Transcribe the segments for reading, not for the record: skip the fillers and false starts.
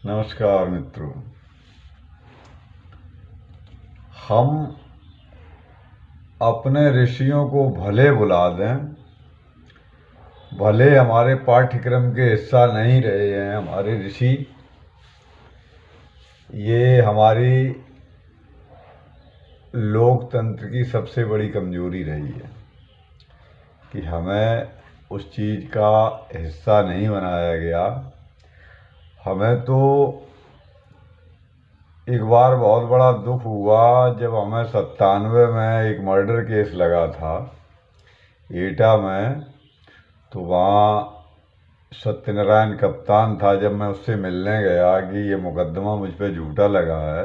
नमस्कार मित्रों। हम अपने ऋषियों को भले बुला दें, भले हमारे पाठ्यक्रम के हिस्सा नहीं रहे हैं हमारे ऋषि, ये हमारी लोकतंत्र की सबसे बड़ी कमजोरी रही है कि हमें उस चीज़ का हिस्सा नहीं बनाया गया। हमें तो एक बार बहुत बड़ा दुख हुआ जब हमें 97 में एक मर्डर केस लगा था एटा में। तो वहाँ सत्यनारायण कप्तान था। जब मैं उससे मिलने गया कि ये मुकदमा मुझ पे झूठा लगा है,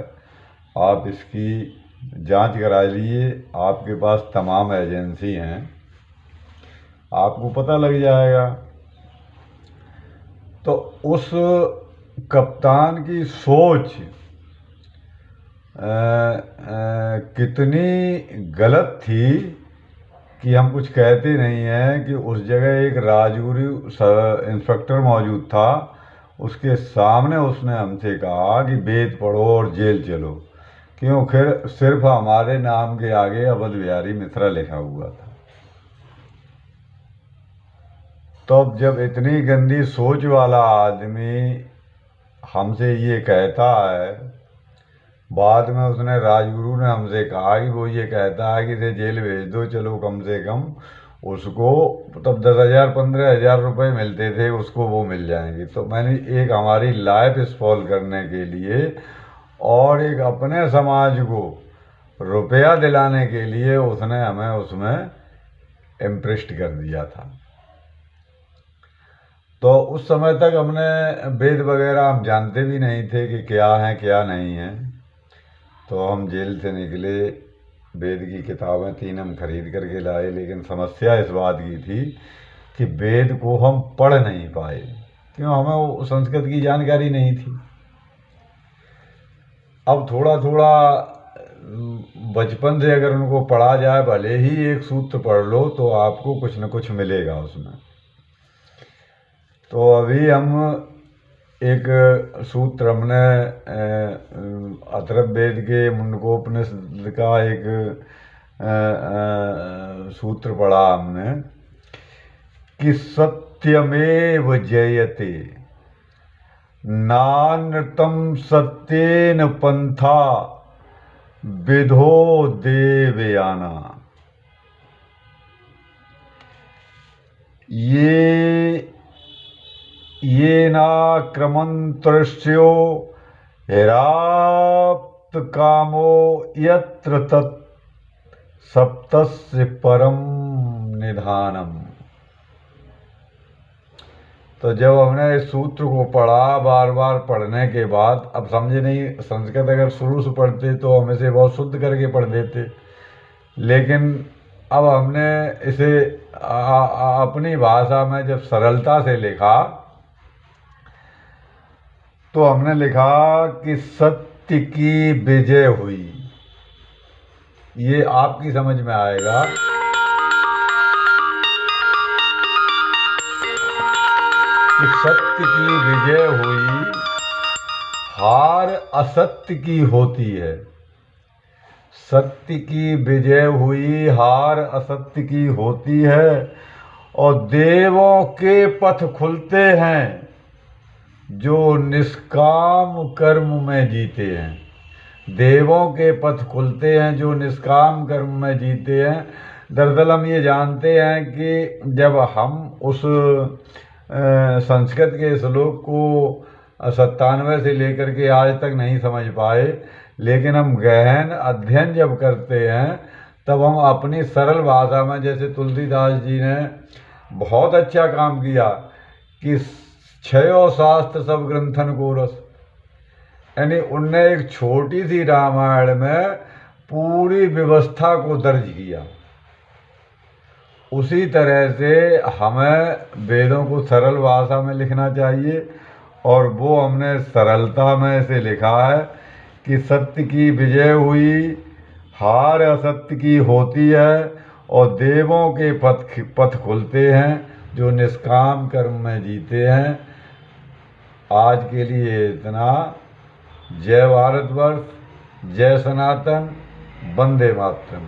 आप इसकी जांच करा लीजिए, आपके पास तमाम एजेंसी हैं, आपको पता लग जाएगा। तो उस कप्तान की सोच कितनी गलत थी कि हम कुछ कहते नहीं हैं कि उस जगह एक राजगुरु इंस्पेक्टर मौजूद था, उसके सामने उसने हमसे कहा कि वेद पढ़ो और जेल चलो, क्यों फिर सिर्फ हमारे नाम के आगे अवध बिहारी मिश्रा लिखा हुआ था। तो अब जब इतनी गंदी सोच वाला आदमी हमसे ये कहता है, बाद में उसने राजगुरु ने हमसे कहा कि वो ये कहता है कि इसे जेल भेज दो, चलो कम से कम उसको तब 10,000 15,000 रुपये मिलते थे, उसको वो मिल जाएंगे। तो मैंने एक हमारी लाइफ स्पॉइल करने के लिए और एक अपने समाज को रुपया दिलाने के लिए उसने हमें उसमें इम्प्रेस्ड कर दिया था। तो उस समय तक हमने वेद वगैरह हम जानते भी नहीं थे कि क्या है क्या नहीं है। तो हम जेल से निकले, वेद की किताबें 3 हम खरीद करके लाए, लेकिन समस्या इस बात की थी कि वेद को हम पढ़ नहीं पाए, क्यों हमें वो संस्कृत की जानकारी नहीं थी। अब थोड़ा थोड़ा बचपन से अगर उनको पढ़ा जाए, भले ही एक सूत्र पढ़ लो, तो आपको कुछ न कुछ मिलेगा उसमें। तो अभी हम एक सूत्र हमने अथर्ववेद के मुंडकोपनिषद का एक सूत्र पढ़ा हमने कि सत्यमेव जयते नानृतं सत्येन पंथा विधो देवयाना। ये नाक्रमंत्रस्यो हिराप्त कामो यत्र तत् सप्तस्य परम निधानम। तो जब हमने इस सूत्र को पढ़ा, बार बार पढ़ने के बाद, अब समझे नहीं, संस्कृत अगर शुरू से पढ़ते तो हम इसे बहुत शुद्ध करके पढ़ देते, लेकिन अब हमने इसे अपनी भाषा में जब सरलता से लिखा तो हमने लिखा कि सत्य की विजय हुई। ये आपकी समझ में आएगा कि सत्य की विजय हुई, हार असत्य की होती है। सत्य की विजय हुई, हार असत्य की होती है, और देवों के पथ खुलते हैं जो निष्काम कर्म में जीते हैं। देवों के पथ खुलते हैं जो निष्काम कर्म में जीते हैं। दरअसल हम ये जानते हैं कि जब हम उस संस्कृत के श्लोक को 97 से लेकर के आज तक नहीं समझ पाए, लेकिन हम गहन अध्ययन जब करते हैं तब हम अपनी सरल भाषा में, जैसे तुलसीदास जी ने बहुत अच्छा काम किया कि 6 शास्त्र सब ग्रंथन को रस, यानी उनने एक छोटी सी रामायण में पूरी व्यवस्था को दर्ज किया। उसी तरह से हमें वेदों को सरल भाषा में लिखना चाहिए, और वो हमने सरलता में से लिखा है कि सत्य की विजय हुई, हार असत्य की होती है, और देवों के पथ खुलते हैं जो निष्काम कर्म में जीते हैं। आज के लिए इतना। जय भारतवर्ष, जय सनातन, वंदे मातरम।